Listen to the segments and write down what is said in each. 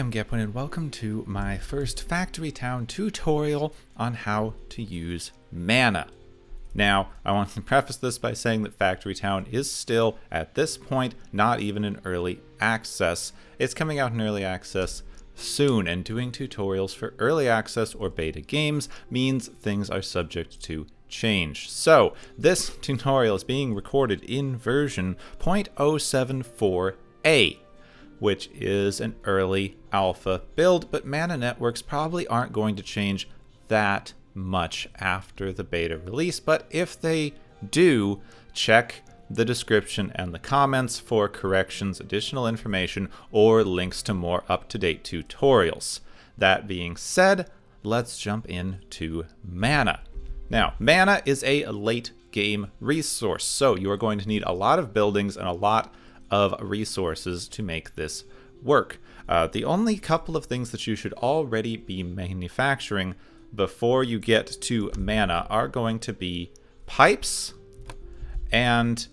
I'm Gepwin and welcome to my first Factory Town tutorial on how to use mana. Now, I want to preface this by saying that Factory Town is still, at this point, not even in early access. It's coming out in early access soon, and doing tutorials for early access or beta games means things are subject to change. So, this tutorial is being recorded in version 0.074a. which is an early alpha build, but mana networks probably aren't going to change that much after the beta release. But if they do, check the description and the comments for corrections, additional information, or links to more up-to-date tutorials. That being said, let's jump into mana. Now, mana is a late game resource, so you are going to need a lot of buildings and a lot of resources to make this work. The only couple of things that you should already be manufacturing before you get to mana are going to be pipes, and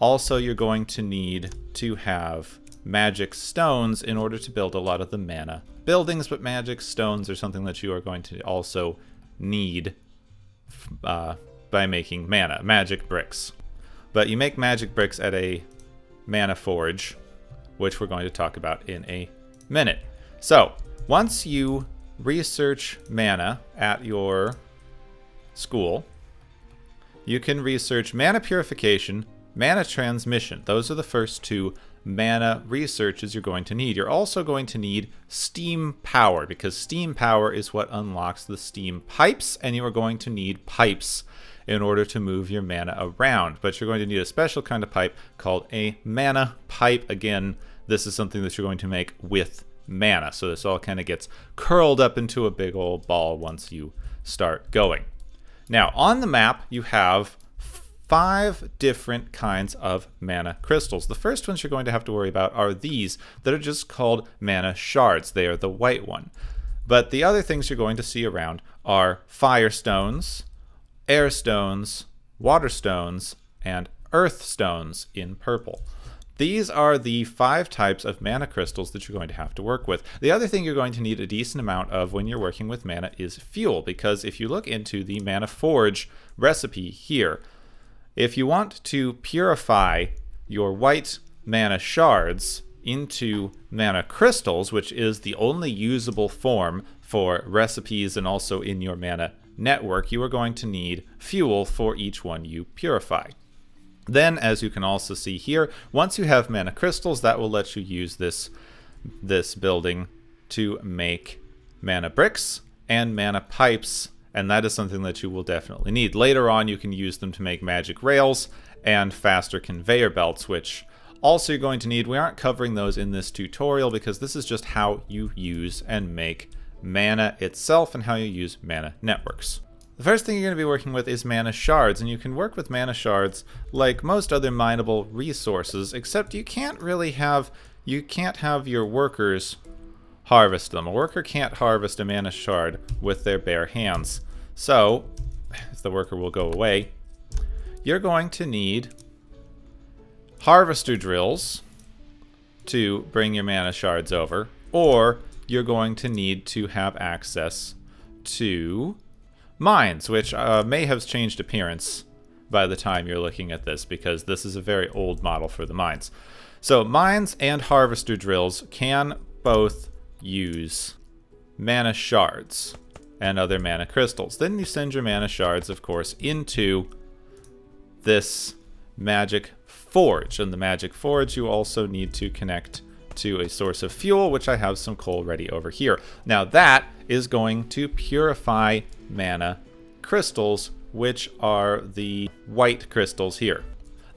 also you're going to need to have magic stones in order to build a lot of the mana buildings, but magic stones are something that you are going to also need by making mana, magic bricks. But you make magic bricks at a mana forge, which we're going to talk about in a minute. So once you research mana at your school, you can research mana purification, mana transmission. Those are the first two mana researches you're going to need. You're also going to need steam power, because steam power is what unlocks the steam pipes, and you are going to need pipes in order to move your mana around. But you're going to need a special kind of pipe called a mana pipe. Again, this is something that you're going to make with mana. So this all kind of gets curled up into a big old ball once you start going. Now, on the map, you have 5 different kinds of mana crystals. The first ones you're going to have to worry about are these that are just called mana shards. They are the white one. But the other things you're going to see around are fire stones, air stones, water stones, and earth stones in purple. These are the 5 types of mana crystals that you're going to have to work with. The other thing you're going to need a decent amount of when you're working with mana is fuel, because if you look into the mana forge recipe here, if you want to purify your white mana shards into mana crystals, which is the only usable form for recipes and also in your mana network, you are going to need fuel for each one you purify. Then, as you can also see here, once you have mana crystals, that will let you use this building to make mana bricks and mana pipes, and that is something that you will definitely need. Later on, you can use them to make magic rails and faster conveyor belts, which also you're going to need. We aren't covering those in this tutorial because this is just how you use and make mana itself and how you use mana networks. The first thing you're going to be working with is mana shards, and you can work with mana shards like most other mineable resources, except you can't have your workers harvest them. A worker can't harvest a mana shard with their bare hands. So, if the worker will go away, you're going to need harvester drills to bring your mana shards over, or you're going to need to have access to mines, which may have changed appearance by the time you're looking at this, because this is a very old model for the mines. So mines and harvester drills can both use mana shards and other mana crystals. Then you send your mana shards, of course, into this magic forge. And the magic forge you also need to connect to a source of fuel, which I have some coal ready over here. Now that is going to purify mana crystals, which are the white crystals here.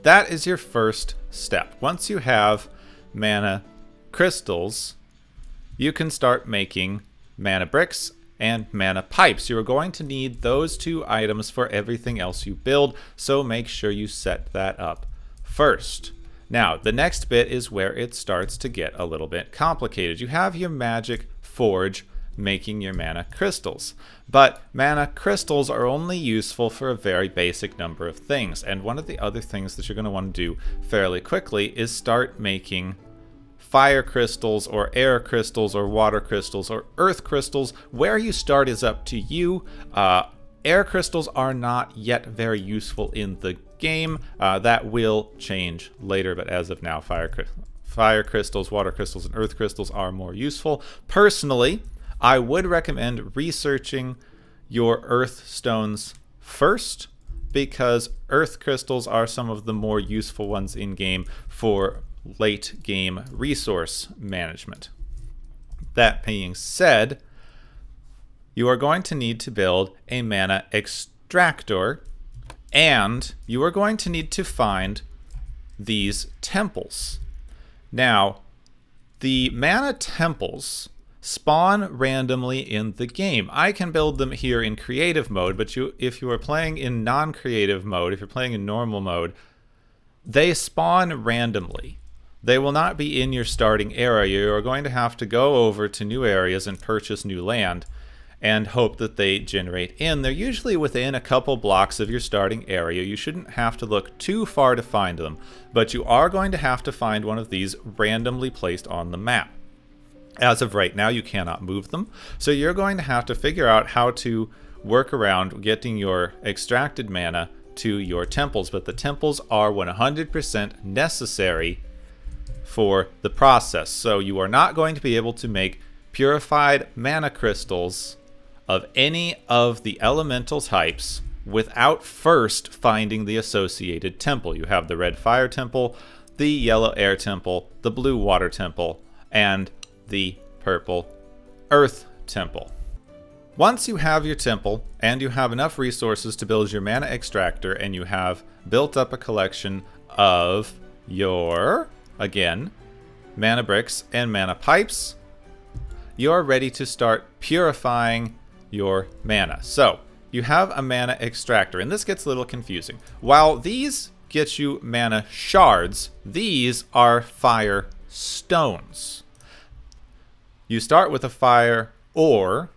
That is your first step. Once you have mana crystals, you can start making mana bricks and mana pipes. You are going to need those 2 items for everything else you build, so make sure you set that up first. Now, the next bit is where it starts to get a little bit complicated. You have your magic forge making your mana crystals, but mana crystals are only useful for a very basic number of things, and one of the other things that you're going to want to do fairly quickly is start making fire crystals or air crystals or water crystals or earth crystals. Where you start is up to you. Air crystals are not yet very useful in the game. That will change later, but as of now, fire crystals, water crystals, and earth crystals are more useful. Personally, I would recommend researching your earth stones first, because earth crystals are some of the more useful ones in game for late game resource management. That being said, you are going to need to build a mana extractor, and you are going to need to find these temples. Now, the mana temples spawn randomly in the game. I can build them here in creative mode, but if you are playing in non-creative mode, if you're playing in normal mode, they spawn randomly. They will not be in your starting area. You are going to have to go over to new areas and purchase new land and hope that they generate in. They're usually within a couple blocks of your starting area. You shouldn't have to look too far to find them, but you are going to have to find one of these randomly placed on the map. As of right now, you cannot move them, so you're going to have to figure out how to work around getting your extracted mana to your temples, but the temples are 100% necessary for the process. So you are not going to be able to make purified mana crystals of any of the elemental types without first finding the associated temple. You have the red fire temple, the yellow air temple, the blue water temple, and the purple earth temple. Once you have your temple and you have enough resources to build your mana extractor, and you have built up a collection of your, again, mana bricks and mana pipes, you're ready to start purifying your mana. So you have a mana extractor, and this gets a little confusing. While these get you mana shards, these are fire stones. You start with a fire ore,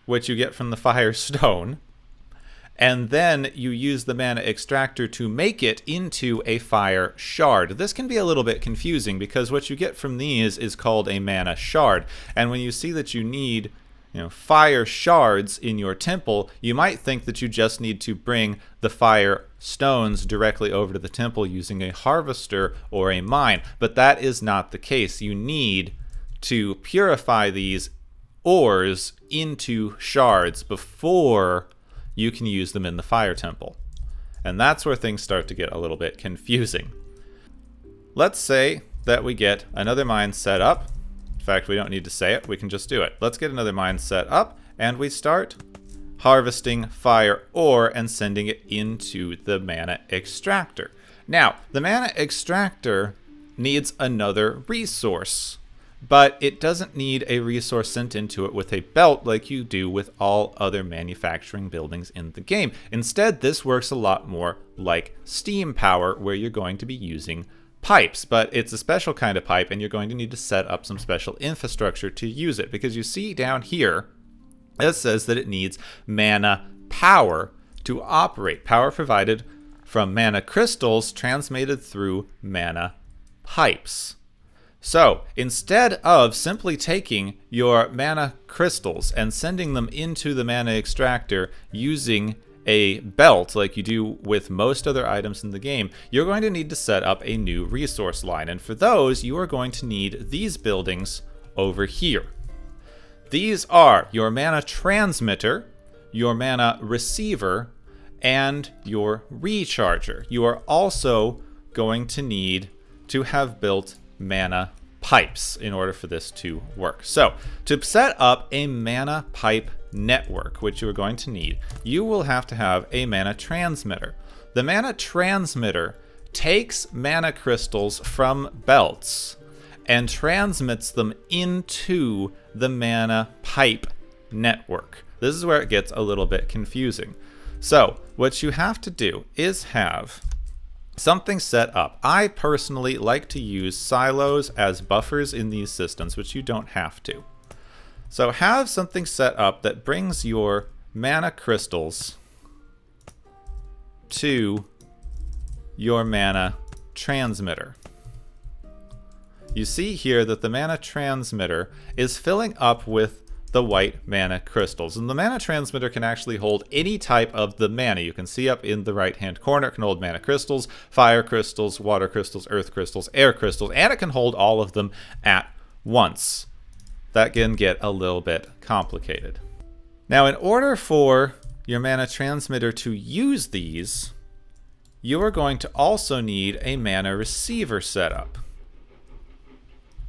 which you get from the fire stone, and then you use the mana extractor to make it into a fire shard. This can be a little bit confusing because what you get from these is called a mana shard. And when you see that you need fire shards in your temple, you might think that you just need to bring the fire stones directly over to the temple using a harvester or a mine. But that is not the case. You need to purify these ores into shards before you can use them in the fire temple. And that's where things start to get a little bit confusing. Let's say that we get another mine set up. In fact, we don't need to say it, we can just do it. Let's get another mine set up, and we start harvesting fire ore and sending it into the mana extractor. Now, the mana extractor needs another resource, but it doesn't need a resource sent into it with a belt like you do with all other manufacturing buildings in the game. Instead, this works a lot more like steam power, where you're going to be using pipes, but it's a special kind of pipe, and you're going to need to set up some special infrastructure to use it, because you see down here it says that it needs mana power to operate. Power provided from mana crystals transmitted through mana pipes. So instead of simply taking your mana crystals and sending them into the mana extractor using a belt like you do with most other items in the game, you're going to need to set up a new resource line. And for those, you are going to need these buildings over here. These are your mana transmitter, your mana receiver, and your recharger. You are also going to need to have built mana pipes in order for this to work. So to set up a mana pipe network, which you are going to need, you will have to have a mana transmitter. The mana transmitter takes mana crystals from belts and transmits them into the mana pipe network. This is where it gets a little bit confusing. So what you have to do is have something set up. I personally like to use silos as buffers in these systems, which you don't have to. So have something set up that brings your mana crystals to your mana transmitter. you see here that the mana transmitter is filling up with the white mana crystals. And the mana transmitter can actually hold any type of the mana. You can see up in the right-hand corner, it can hold mana crystals, fire crystals, water crystals, earth crystals, air crystals, and it can hold all of them at once. That can get a little bit complicated. Now, in order for your mana transmitter to use these, you are going to also need a mana receiver setup.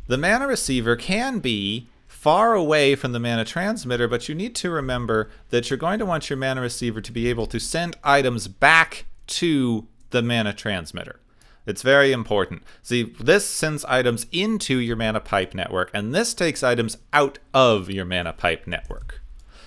The mana receiver can be far away from the mana transmitter, but you need to remember that you're going to want your mana receiver to be able to send items back to the mana transmitter. It's very important. See, this sends items into your mana pipe network, and this takes items out of your mana pipe network.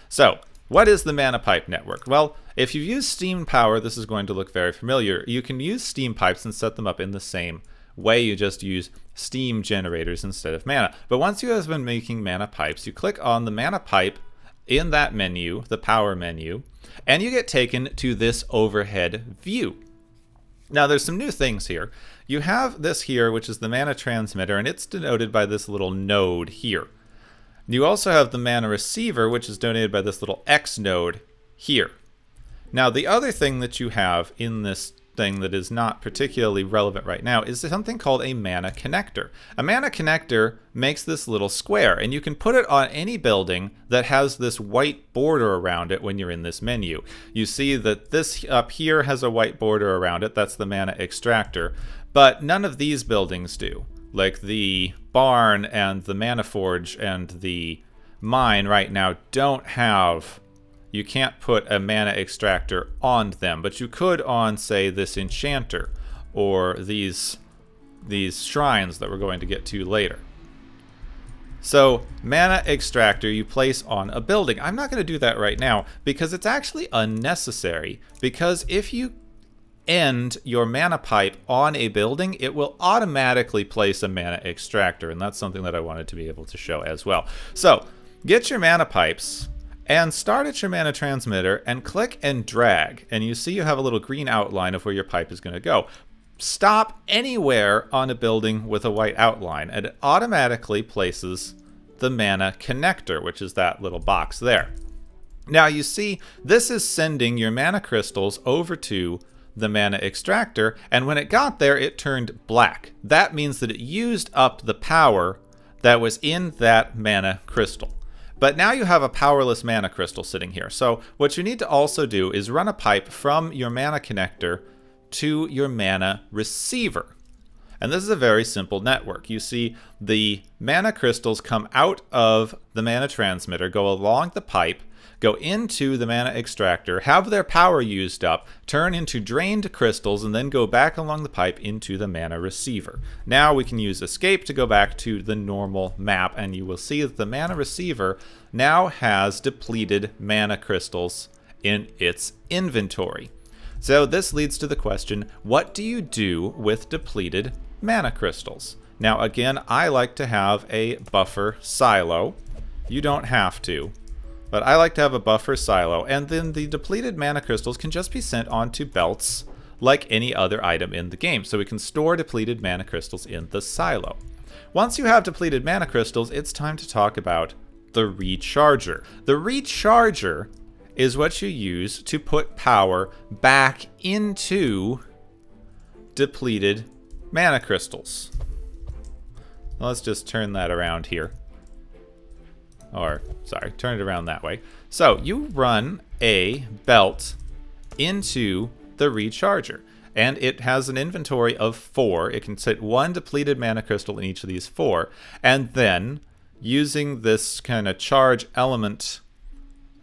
So, what is the mana pipe network? Well, if you use steam power, this is going to look very familiar. You can use steam pipes and set them up in the same way. You just use steam generators instead of mana. But once you have been making mana pipes, you click on the mana pipe in that menu, the power menu, and you get taken to this overhead view. Now there's some new things here. You have this here, which is the mana transmitter, and it's denoted by this little node here. You also have the mana receiver, which is denoted by this little X node here. Now the other thing that you have in this thing that is not particularly relevant right now is something called a mana connector. A mana connector makes this little square, and you can put it on any building that has this white border around it when you're in this menu. You see that this up here has a white border around it. That's the mana extractor. But none of these buildings do. Like the barn and the mana forge and the mine right now don't have... You can't put a mana extractor on them, but you could on, say, this enchanter or these shrines that we're going to get to later. So, mana extractor you place on a building. I'm not going to do that right now because it's actually unnecessary, because if you end your mana pipe on a building, it will automatically place a mana extractor, and that's something that I wanted to be able to show as well. So, get your mana pipes and start at your mana transmitter and click and drag, and you see you have a little green outline of where your pipe is going to go. Stop anywhere on a building with a white outline, and it automatically places the mana connector, which is that little box there. Now you see this is sending your mana crystals over to the mana extractor, and when it got there it turned black. That means that it used up the power that was in that mana crystal. But now you have a powerless mana crystal sitting here. So what you need to also do is run a pipe from your mana connector to your mana receiver. And this is a very simple network. You see the mana crystals come out of the mana transmitter, go along the pipe, go into the mana extractor, have their power used up, turn into drained crystals, and then go back along the pipe into the mana receiver. Now we can use escape to go back to the normal map, and you will see that the mana receiver now has depleted mana crystals in its inventory. So this leads to the question, what do you do with depleted mana crystals? Now again, I like to have a buffer silo. You don't have to. But I like to have a buffer silo, and then the depleted mana crystals can just be sent onto belts like any other item in the game. So we can store depleted mana crystals in the silo. Once you have depleted mana crystals, it's time to talk about the recharger. The recharger is what you use to put power back into depleted mana crystals. Let's just turn that around here. Or, sorry, turn it around that way. So, you run a belt into the recharger, and it has an inventory of 4. It can fit 1 depleted mana crystal in each of these 4, and then, using this kind of charge element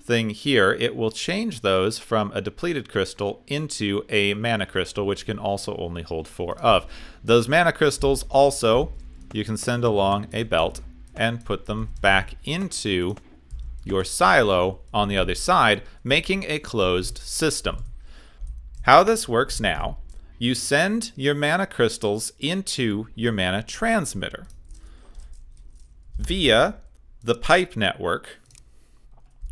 thing here, it will change those from a depleted crystal into a mana crystal, which can also only hold 4 of. Those mana crystals also, you can send along a belt and put them back into your silo on the other side, making a closed system. How this works now, you send your mana crystals into your mana transmitter. Via the pipe network,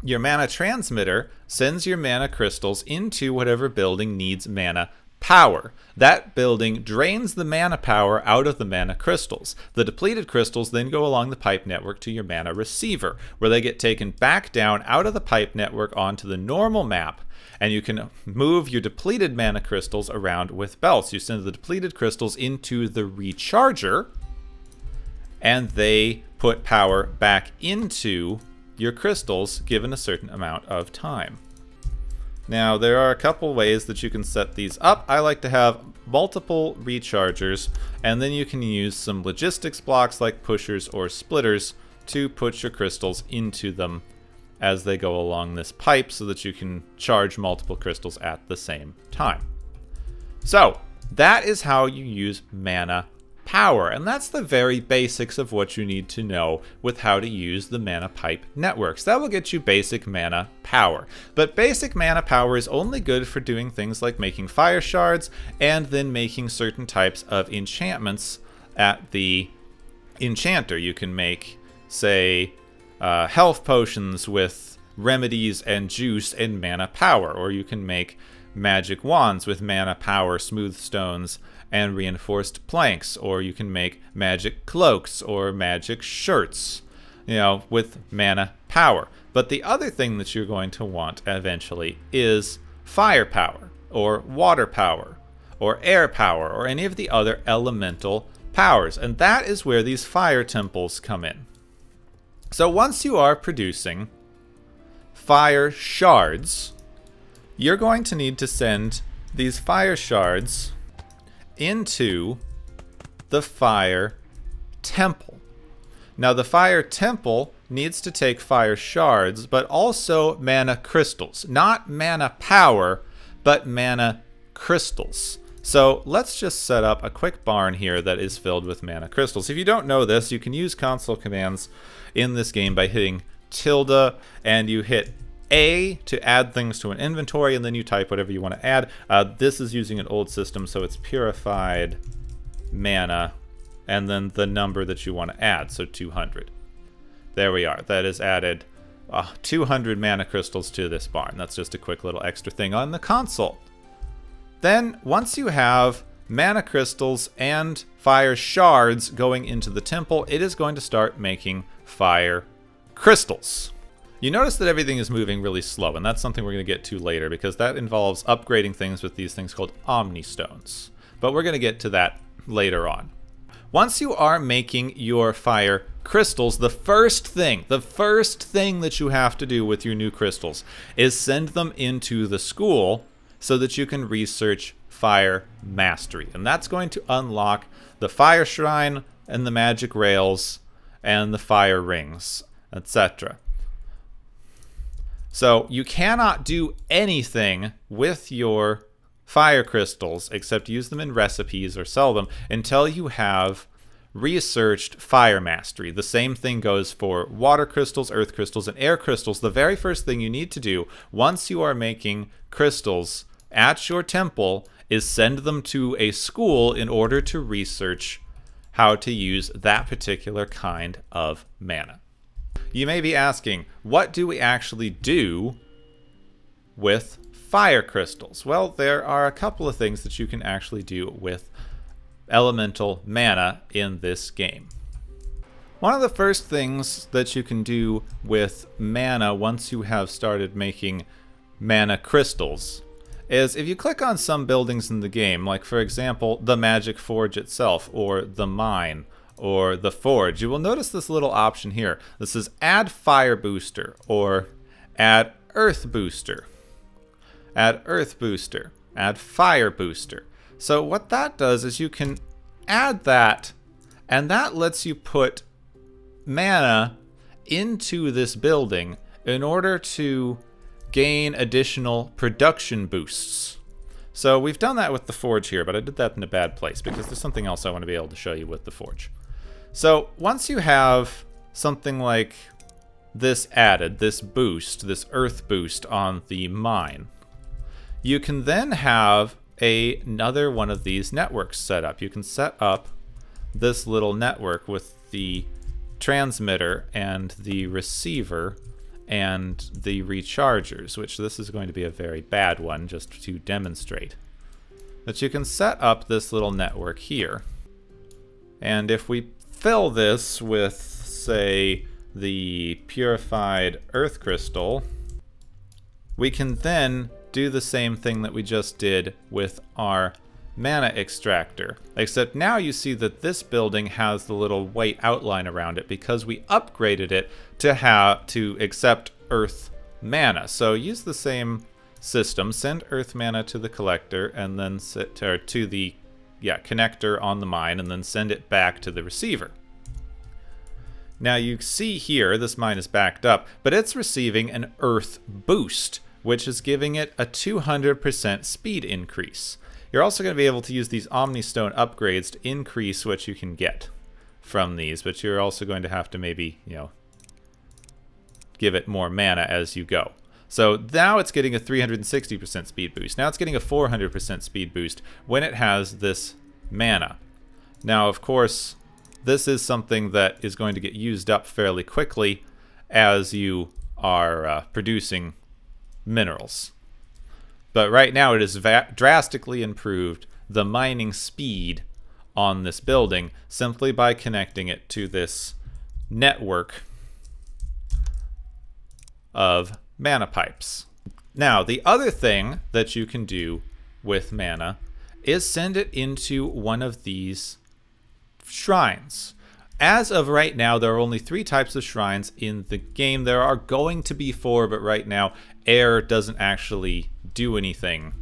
your mana transmitter sends your mana crystals into whatever building needs mana power. That building drains the mana power out of the mana crystals. The depleted crystals then go along the pipe network to your mana receiver, where they get taken back down out of the pipe network onto the normal map, and you can move your depleted mana crystals around with belts. You send the depleted crystals into the recharger, and they put power back into your crystals given a certain amount of time. Now, there are a couple ways that you can set these up. I like to have multiple rechargers, and then you can use some logistics blocks like pushers or splitters to put your crystals into them as they go along this pipe so that you can charge multiple crystals at the same time. So, that is how you use mana power, and that's the very basics of what you need to know with how to use the mana pipe networks. That will get you basic mana power, but basic mana power is only good for doing things like making fire shards and then making certain types of enchantments at the enchanter. You can make, say, health potions with remedies and juice and mana power, or you can make magic wands with mana power, smooth stones, and reinforced planks, or you can make magic cloaks or magic shirts, with mana power. But the other thing that you're going to want eventually is fire power, or water power, or air power, or any of the other elemental powers, and that is where these fire temples come in. So once you are producing fire shards, you're going to need to send these fire shards into the fire temple. Now, the fire temple needs to take fire shards, but also mana crystals. Not mana power, but mana crystals. So let's just set up a quick barn here that is filled with mana crystals. If you don't know this, you can use console commands in this game by hitting tilde, and you hit A to add things to an inventory, and then you type whatever you want to add. This is using an old system, so it's purified mana, and then the number that you want to add, so 200. There we are. That is added 200 mana crystals to this barn. That's just a quick little extra thing on the console. Then, once you have mana crystals and fire shards going into the temple, it is going to start making fire crystals. You notice that everything is moving really slow, and that's something we're going to get to later, because that involves upgrading things with these things called Omni Stones. But we're going to get to that later on. Once you are making your fire crystals, the first thing that you have to do with your new crystals is send them into the school so that you can research fire mastery. And that's going to unlock the fire shrine and the magic rails and the fire rings, etc. So you cannot do anything with your fire crystals except use them in recipes or sell them until you have researched fire mastery. The same thing goes for water crystals, earth crystals, and air crystals. The very first thing you need to do once you are making crystals at your temple is send them to a school in order to research how to use that particular kind of mana. You may be asking, what do we actually do with fire crystals? Well, there are a couple of things that you can actually do with elemental mana in this game. One of the first things that you can do with mana once you have started making mana crystals is if you click on some buildings in the game, like for example the magic forge itself, or the mine, or the forge, you will notice this little option here. This is add fire booster, or add earth booster, add earth booster, add fire booster. So what that does is you can add that, and that lets you put mana into this building in order to gain additional production boosts. So we've done that with the forge here, but I did that in a bad place because there's something else I want to be able to show you with the forge. So once you have something like this added, this boost, this earth boost on the mine, you can then have another one of these networks set up. You can set up this little network with the transmitter and the receiver and the rechargers, which this is going to be a very bad one just to demonstrate. that you can set up this little network here. And if we fill this with, say, the purified earth crystal, we can then do the same thing that we just did with our mana extractor. Except now you see that this building has the little white outline around it because we upgraded it to accept earth mana. So use the same system, send earth mana to the collector and then to the connector on the mine, and then send it back to the receiver. Now you see here, this mine is backed up, but it's receiving an earth boost, which is giving it a 200% speed increase. You're also going to be able to use these Omnistone upgrades to increase what you can get from these, but you're also going to have to maybe, give it more mana as you go. So now it's getting a 360% speed boost. Now it's getting a 400% speed boost when it has this mana. Now, of course, this is something that is going to get used up fairly quickly as you are producing minerals. But right now it has drastically improved the mining speed on this building simply by connecting it to this network of mana pipes. Now, the other thing that you can do with mana is send it into one of these shrines. As of right now, there are only 3 types of shrines in the game. There are going to be 4, but right now, air doesn't actually do anything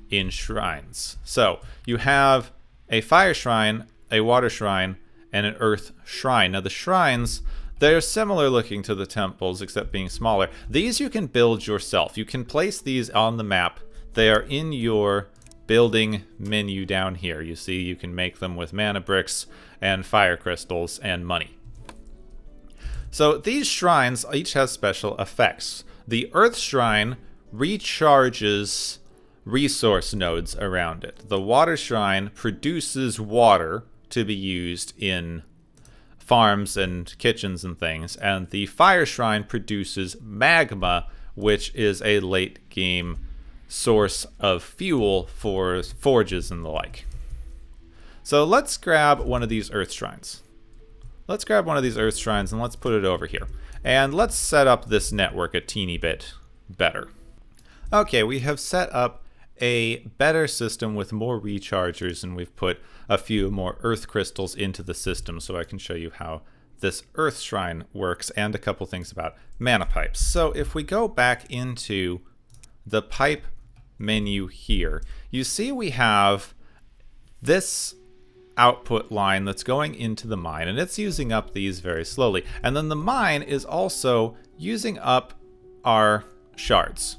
in shrines. So, you have a fire shrine, a water shrine, and an earth shrine. Now, the shrines, they're similar looking to the temples, except being smaller. These you can build yourself. You can place these on the map. They are in your building menu down here. You see, you can make them with mana bricks and fire crystals and money. So these shrines each have special effects. The Earth Shrine recharges resource nodes around it. The Water Shrine produces water to be used in farms and kitchens and things, and the Fire Shrine produces magma, which is a late game source of fuel for forges and the like. So let's grab one of these Earth Shrines. Let's grab one of these Earth Shrines and let's put it over here. And let's set up this network a teeny bit better. Okay, we have set up a better system with more rechargers, and we've put a few more earth crystals into the system so I can show you how this earth shrine works and a couple things about mana pipes. So if we go back into the pipe menu here, you see we have this output line that's going into the mine, and it's using up these very slowly. And then the mine is also using up our shards.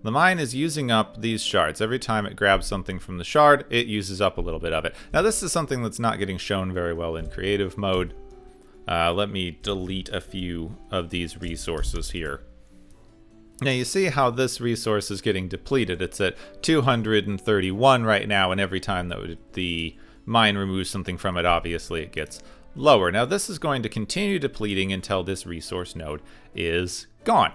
The mine is using up these shards. Every time it grabs something from the shard, it uses up a little bit of it. Now this is something that's not getting shown very well in creative mode. Let me delete a few of these resources here. Now you see how this resource is getting depleted. It's at 231 right now, and every time that the mine removes something from it, obviously it gets lower. Now this is going to continue depleting until this resource node is gone.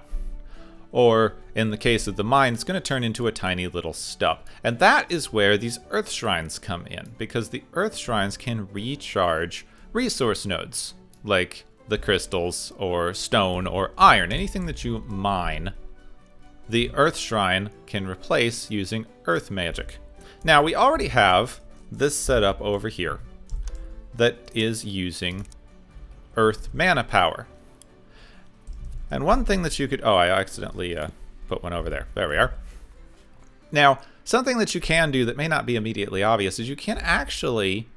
Or, in the case of the mine, it's going to turn into a tiny little stub. And that is where these earth shrines come in, because the earth shrines can recharge resource nodes, like the crystals, or stone, or iron, anything that you mine. The earth shrine can replace using earth magic. Now, we already have this setup over here that is using earth mana power. And one thing that you could... Oh, I accidentally put one over there. There we are. Now, something that you can do that may not be immediately obvious is you can actually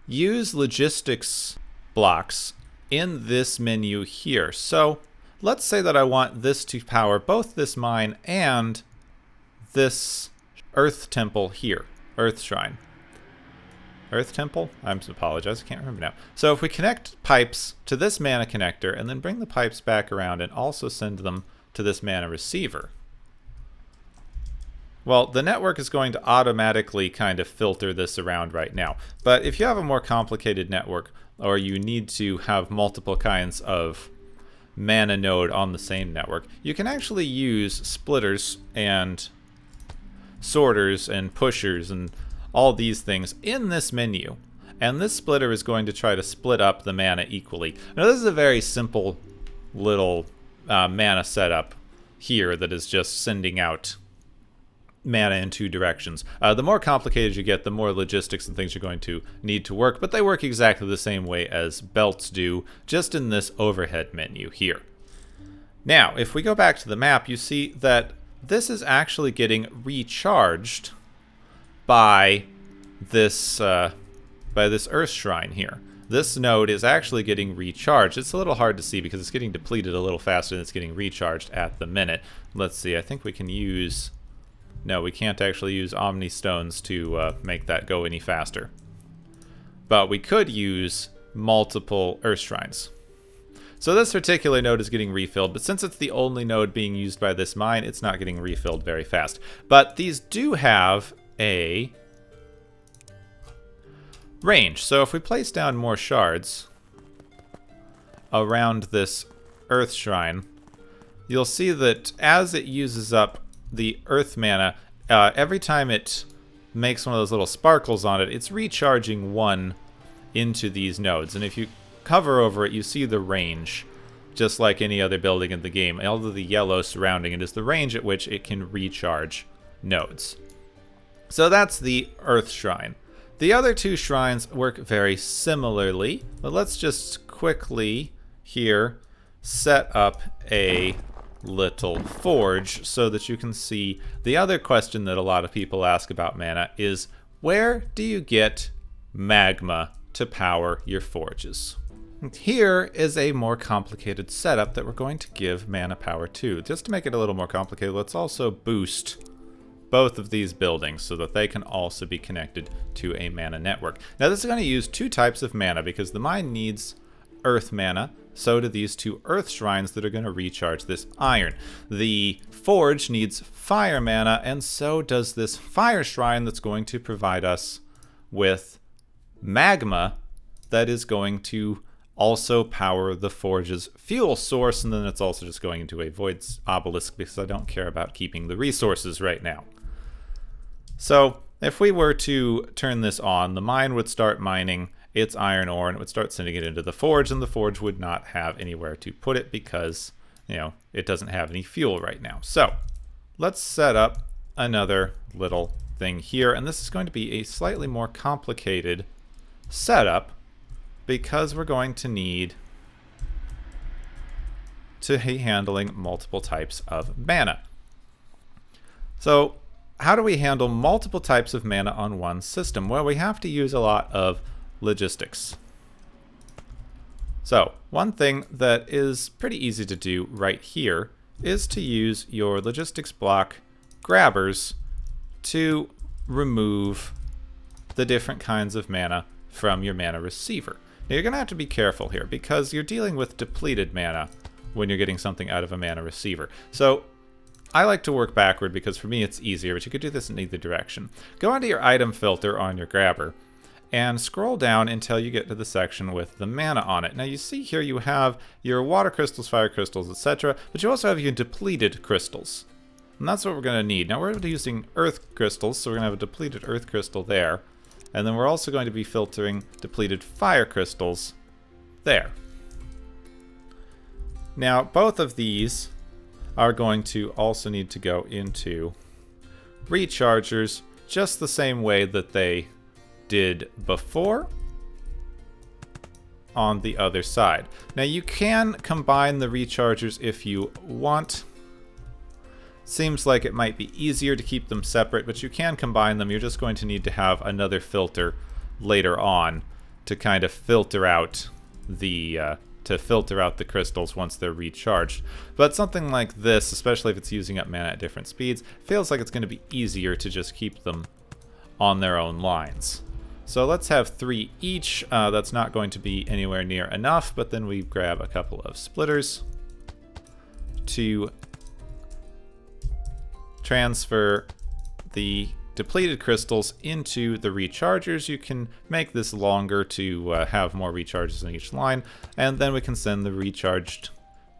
use logistics blocks in this menu here. So let's say that I want this to power both this mine and this earth temple here. Earth shrine. Earth temple? I apologize, I can't remember now. So if we connect pipes to this mana connector and then bring the pipes back around and also send them to this mana receiver, well, the network is going to automatically kind of filter this around right now. But if you have a more complicated network, or you need to have multiple kinds of mana node on the same network, you can actually use splitters and sorters and pushers and all these things in this menu. And this splitter is going to try to split up the mana equally. Now this is a very simple little mana setup here that is just sending out mana in two directions. The more complicated you get, the more logistics and things you're going to need to work, but they work exactly the same way as belts do, just in this overhead menu here. Now, if we go back to the map, you see that this is actually getting recharged by this Earth Shrine here. This node is actually getting recharged. It's a little hard to see because it's getting depleted a little faster than it's getting recharged at the minute. Let's see, I think we can use... No, we can't actually use Omni Stones to make that go any faster. But we could use multiple Earth Shrines. So this particular node is getting refilled, but since it's the only node being used by this mine, it's not getting refilled very fast. But these do have a range. So if we place down more shards around this Earth Shrine, you'll see that as it uses up the earth mana, every time it makes one of those little sparkles on it, it's recharging one into these nodes. And if you hover over it, you see the range, just like any other building in the game. All of the yellow surrounding it is the range at which it can recharge nodes. So that's the Earth Shrine. The other two shrines work very similarly, but let's just quickly here set up a little forge so that you can see the other question that a lot of people ask about mana is, where do you get magma to power your forges? And here is a more complicated setup that we're going to give mana power to. Just to make it a little more complicated, let's also boost both of these buildings so that they can also be connected to a mana network. Now this is going to use two types of mana because the mine needs earth mana. So do these two earth shrines that are going to recharge this iron. The forge needs fire mana, and so does this fire shrine that's going to provide us with magma that is going to also power the forge's fuel source, and then it's also just going into a void obelisk because I don't care about keeping the resources right now. So if we were to turn this on, the mine would start mining its iron ore and it would start sending it into the forge, and the forge would not have anywhere to put it because, you know, it doesn't have any fuel right now. So let's set up another little thing here, and this is going to be a slightly more complicated setup because we're going to need to be handling multiple types of mana. So how do we handle multiple types of mana on one system? Well, we have to use a lot of logistics. So one thing that is pretty easy to do right here is to use your logistics block grabbers to remove the different kinds of mana from your mana receiver. Now you're going to have to be careful here because you're dealing with depleted mana when you're getting something out of a mana receiver. So I like to work backward because for me it's easier, but you could do this in either direction. Go into your item filter on your grabber and scroll down until you get to the section with the mana on it. Now you see here you have your water crystals, fire crystals, etc., but you also have your depleted crystals. And that's what we're going to need. Now we're using earth crystals, so we're going to have a depleted earth crystal there. And then we're also going to be filtering depleted fire crystals there. Now both of these are going to also need to go into rechargers just the same way that they did before on the other side. Now you can combine the rechargers if you want. Seems like it might be easier to keep them separate, but you can combine them. You're just going to need to have another filter later on to kind of filter out the crystals once they're recharged. But something like this, especially if it's using up mana at different speeds, feels like it's going to be easier to just keep them on their own lines. So let's have 3 each. That's not going to be anywhere near enough, but then we grab a couple of splitters to transfer the depleted crystals into the rechargers. You can make this longer to have more recharges in each line, and then we can send the recharged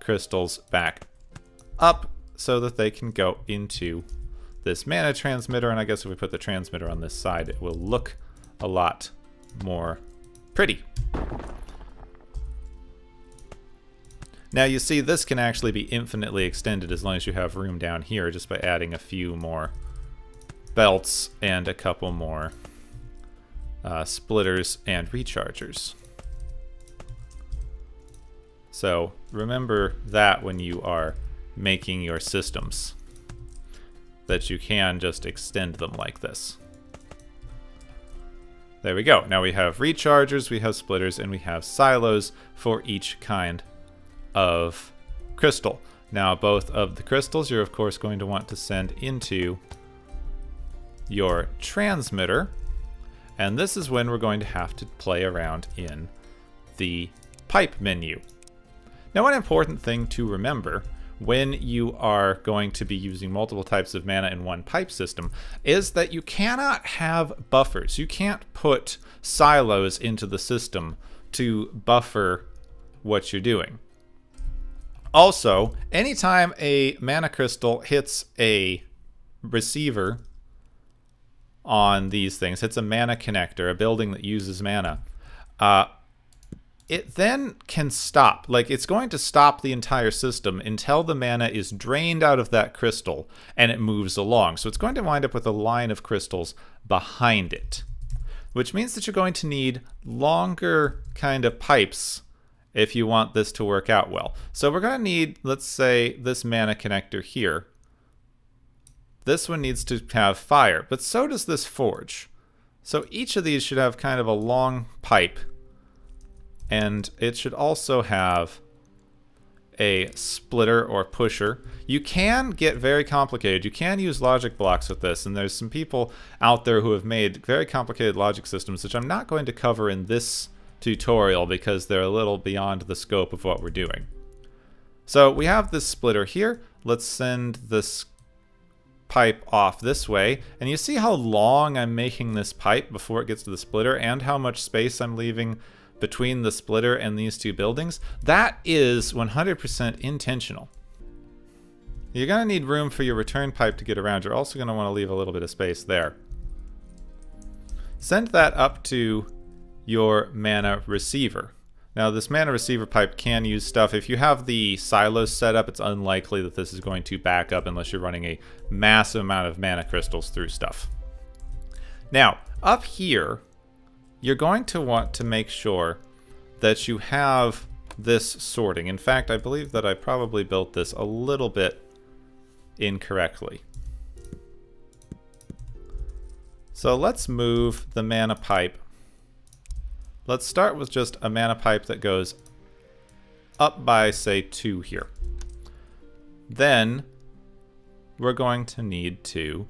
crystals back up so that they can go into this mana transmitter, and I guess if we put the transmitter on this side, it will look a lot more pretty. Now you see this can actually be infinitely extended as long as you have room down here, just by adding a few more belts and a couple more splitters and rechargers. So remember that when you are making your systems, that you can just extend them like this. There we go. Now we have rechargers, we have splitters, and we have silos for each kind of crystal. Now both of the crystals you're of course going to want to send into your transmitter, and this is when we're going to have to play around in the pipe menu. Now, one important thing to remember when you are going to be using multiple types of mana in one pipe system is that you cannot have buffers. You can't put silos into the system to buffer what you're doing. Also, anytime a mana crystal hits a receiver on these things, hits a mana connector, a building that uses mana, it then can stop. Like, it's going to stop the entire system until the mana is drained out of that crystal and it moves along. So it's going to wind up with a line of crystals behind it, which means that you're going to need longer kind of pipes if you want this to work out well. So we're going to need, let's say, this mana connector here. This one needs to have fire, but so does this forge. So each of these should have kind of a long pipe, and it should also have a splitter or pusher. You can get very complicated. You can use logic blocks with this, and there's some people out there who have made very complicated logic systems, which I'm not going to cover in this tutorial because they're a little beyond the scope of what we're doing. So we have this splitter here. Let's send this pipe off this way, and you see how long I'm making this pipe before it gets to the splitter, and how much space I'm leaving between the splitter and these two buildings. That is 100% intentional. You're going to need room for your return pipe to get around. You're also going to want to leave a little bit of space there. Send that up to your mana receiver. Now this mana receiver pipe can use stuff. If you have the silos set up, it's unlikely that this is going to back up unless you're running a massive amount of mana crystals through stuff. Now, up here, you're going to want to make sure that you have this sorting. In fact, I believe that I probably built this a little bit incorrectly. So let's move the mana pipe. Let's start with just a mana pipe that goes up by, say, 2 here. Then we're going to need to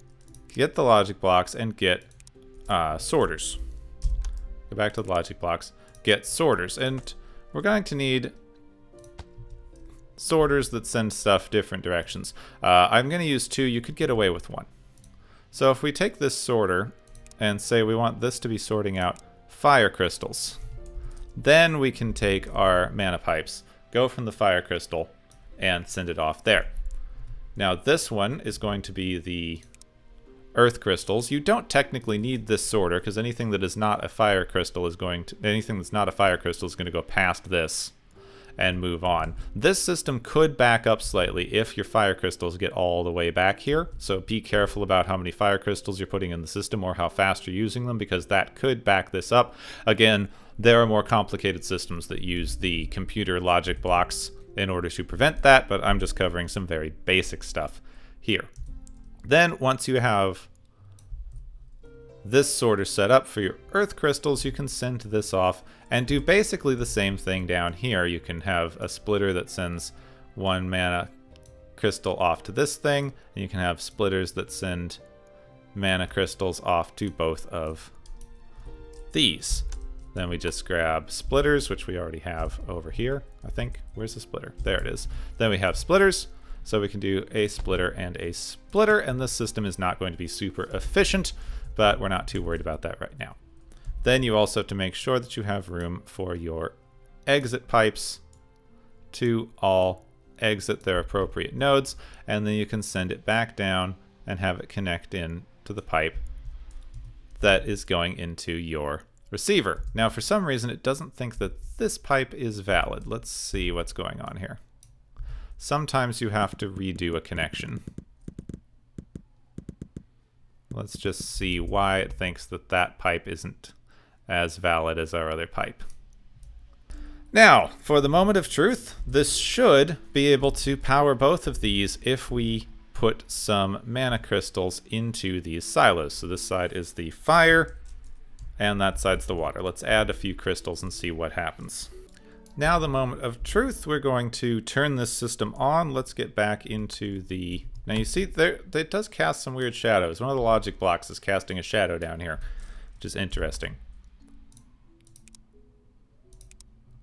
get the logic blocks and get sorters. Go back to the logic blocks, get sorters, and we're going to need sorters that send stuff different directions. I'm going to use 2. You could get away with 1. So if we take this sorter and say we want this to be sorting out fire crystals, then we can take our mana pipes, go from the fire crystal, and send it off there. Now this one is going to be the earth crystals. You don't technically need this sorter because anything that is not a fire crystal is going to go past this and move on. This system could back up slightly if your fire crystals get all the way back here. So be careful about how many fire crystals you're putting in the system or how fast you're using them, because that could back this up. Again, there are more complicated systems that use the computer logic blocks in order to prevent that, but I'm just covering some very basic stuff here. Then once you have this sorter set up for your earth crystals, you can send this off and do basically the same thing down here. You can have a splitter that sends 1 mana crystal off to this thing, and you can have splitters that send mana crystals off to both of these. Then we just grab splitters, which we already have over here, I think. Where's the splitter? There it is. Then we have splitters. So we can do a splitter and a splitter, and this system is not going to be super efficient, but we're not too worried about that right now. Then you also have to make sure that you have room for your exit pipes to all exit their appropriate nodes, and then you can send it back down and have it connect in to the pipe that is going into your receiver. Now, for some reason, it doesn't think that this pipe is valid. Let's see what's going on here. Sometimes you have to redo a connection. Let's just see why it thinks that that pipe isn't as valid as our other pipe. Now, for the moment of truth, this should be able to power both of these if we put some mana crystals into these silos. So this side is the fire, and that side's the water. Let's add a few crystals and see what happens. Now the moment of truth, we're going to turn this system on. Let's get back into the... Now you see, there it does cast some weird shadows. One of the logic blocks is casting a shadow down here, which is interesting.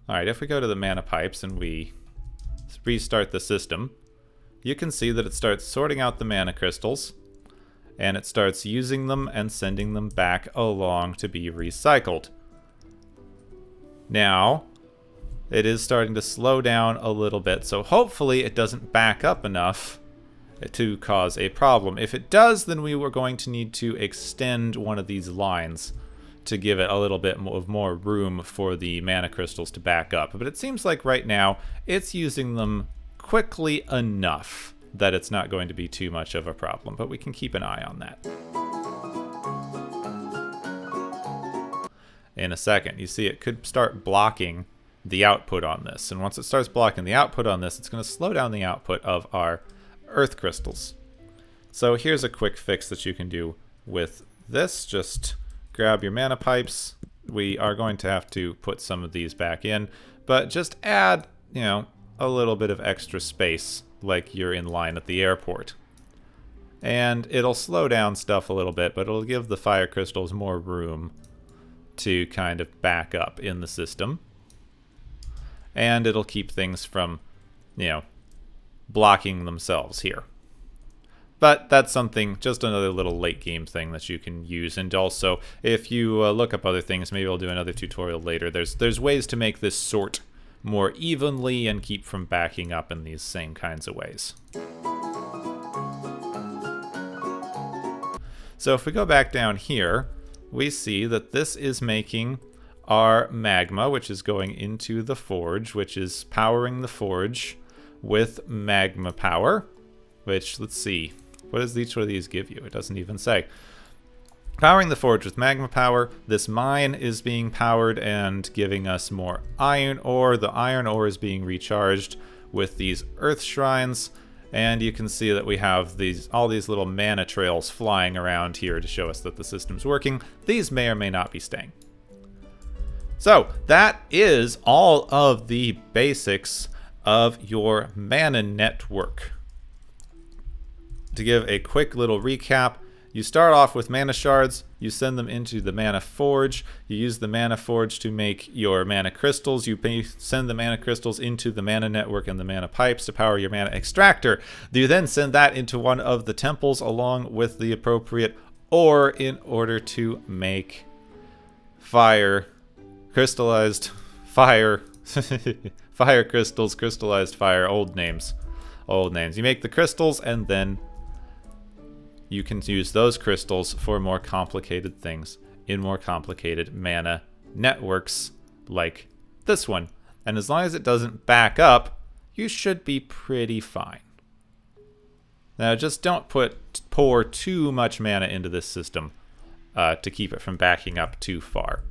Alright, if we go to the mana pipes and we restart the system, you can see that it starts sorting out the mana crystals, and it starts using them and sending them back along to be recycled. Now, it is starting to slow down a little bit, so hopefully it doesn't back up enough to cause a problem. If it does, then we were going to need to extend one of these lines to give it a little bit more room for the mana crystals to back up. But it seems like right now it's using them quickly enough that it's not going to be too much of a problem, but we can keep an eye on that. In a second, you see it could start blocking the output on this, and once it starts blocking the output on this, it's going to slow down the output of our earth crystals. So here's a quick fix that you can do with this. Just grab your mana pipes. We are going to have to put some of these back in, but just add, you know, a little bit of extra space like you're in line at the airport. And it'll slow down stuff a little bit, but it'll give the fire crystals more room to kind of back up in the system. And it'll keep things from, you know, blocking themselves here. But that's something, just another little late game thing that you can use. And also, if you look up other things, maybe I'll do another tutorial later, there's ways to make this sort more evenly and keep from backing up in these same kinds of ways. So if we go back down here, we see that this is making our magma, which is going into the forge, which is powering the forge with magma power, which, let's see, what does each one of these give you? It doesn't even say. Powering the forge with magma power, this mine is being powered and giving us more iron ore. The iron ore is being recharged with these earth shrines, and you can see that we have all these little mana trails flying around here to show us that the system's working. These may or may not be staying. So that is all of the basics of your mana network. To give a quick little recap, you start off with mana shards, you send them into the mana forge, you use the mana forge to make your mana crystals, you send the mana crystals into the mana network and the mana pipes to power your mana extractor. You then send that into one of the temples along with the appropriate ore in order to make fire, crystallized fire, fire crystals, crystallized fire, old names. You make the crystals, and then you can use those crystals for more complicated things in more complicated mana networks like this one. And as long as it doesn't back up, you should be pretty fine. Now just don't pour too much mana into this system to keep it from backing up too far.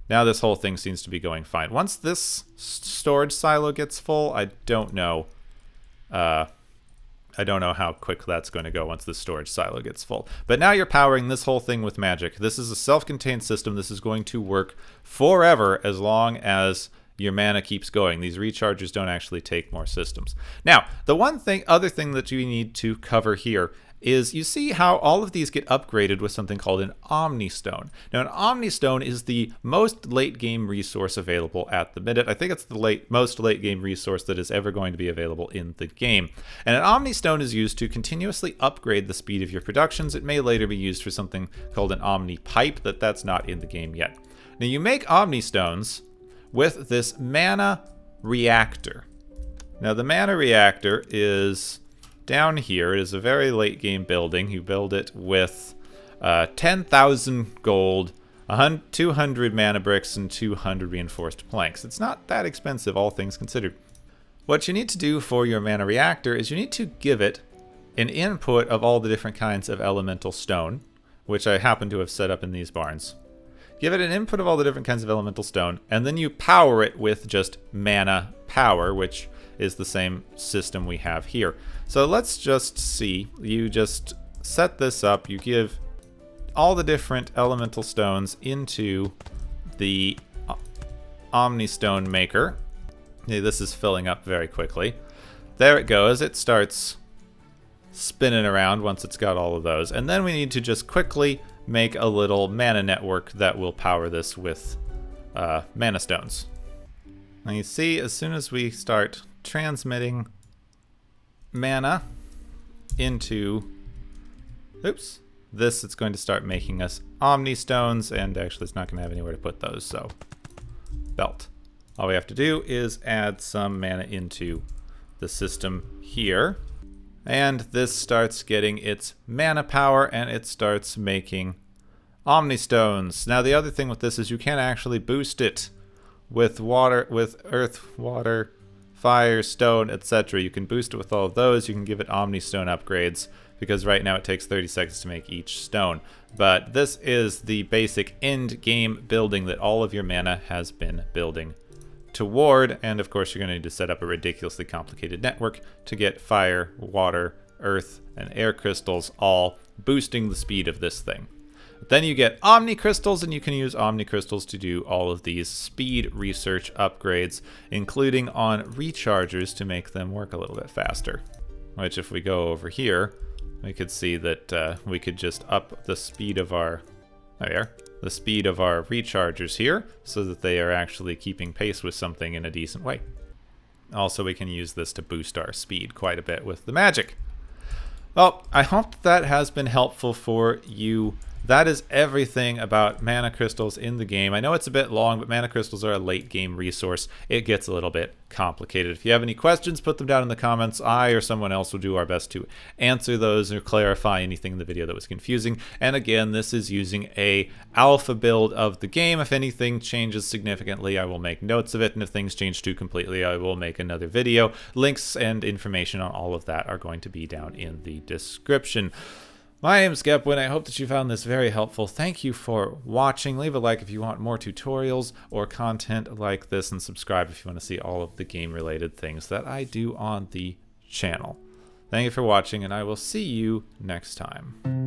Now this whole thing seems to be going fine. Once this storage silo gets full, I don't know how quick that's going to go once the storage silo gets full. But now you're powering this whole thing with magic. This is a self-contained system. This is going to work forever as long as your mana keeps going. These rechargers don't actually take more systems. Now, the other thing that you need to cover here is you see how all of these get upgraded with something called an Omnistone. Now, an Omnistone is the most late-game resource available at the minute. I think it's the most late-game resource that is ever going to be available in the game. And an Omnistone is used to continuously upgrade the speed of your productions. It may later be used for something called an Omni Pipe, that's not in the game yet. Now, you make Omnistones with this mana reactor. Now, the mana reactor is down here. It is a very late game building. You build it with 10,000 gold, 200 mana bricks, and 200 reinforced planks. It's not that expensive, all things considered. What you need to do for your mana reactor is you need to give it an input of all the different kinds of elemental stone, which I happen to have set up in these barns. Give it an input of all the different kinds of elemental stone, and then you power it with just mana power, which is the same system we have here. So let's just see. You just set this up. You give all the different elemental stones into the Omnistone Maker. This is filling up very quickly. There it goes. It starts spinning around once it's got all of those. And then we need to just quickly make a little mana network that will power this with mana stones. Now you see, as soon as we start transmitting mana into, oops, this, it's going to start making us Omni Stones, and actually it's not going to have anywhere to put those, so belt. All we have to do is add some mana into the system here. And this starts getting its mana power, and it starts making Omnistones. Now the other thing with this is you can actually boost it with water, with earth, water, fire, stone, etc. You can boost it with all of those. You can give it Omnistone upgrades, because right now it takes 30 seconds to make each stone. But this is the basic end game building that all of your mana has been building toward, and of course you're going to need to set up a ridiculously complicated network to get fire, water, earth, and air crystals all boosting the speed of this thing. Then you get Omni Crystals, and you can use Omni Crystals to do all of these speed research upgrades, including on rechargers to make them work a little bit faster. Which, if we go over here, we could see that we could just up the speed of our, there we are, the speed of our rechargers here, so that they are actually keeping pace with something in a decent way. Also, we can use this to boost our speed quite a bit with the magic. Well, I hope that has been helpful for you. That is everything about mana crystals in the game. I know it's a bit long, but mana crystals are a late game resource. It gets a little bit complicated. If you have any questions, put them down in the comments. I or someone else will do our best to answer those or clarify anything in the video that was confusing. And again, this is using a alpha build of the game. If anything changes significantly, I will make notes of it. And if things change too completely, I will make another video. Links and information on all of that are going to be down in the description. My name's Gepwin. I hope that you found this very helpful. Thank you for watching. Leave a like if you want more tutorials or content like this, and subscribe if you want to see all of the game-related things that I do on the channel. Thank you for watching, and I will see you next time.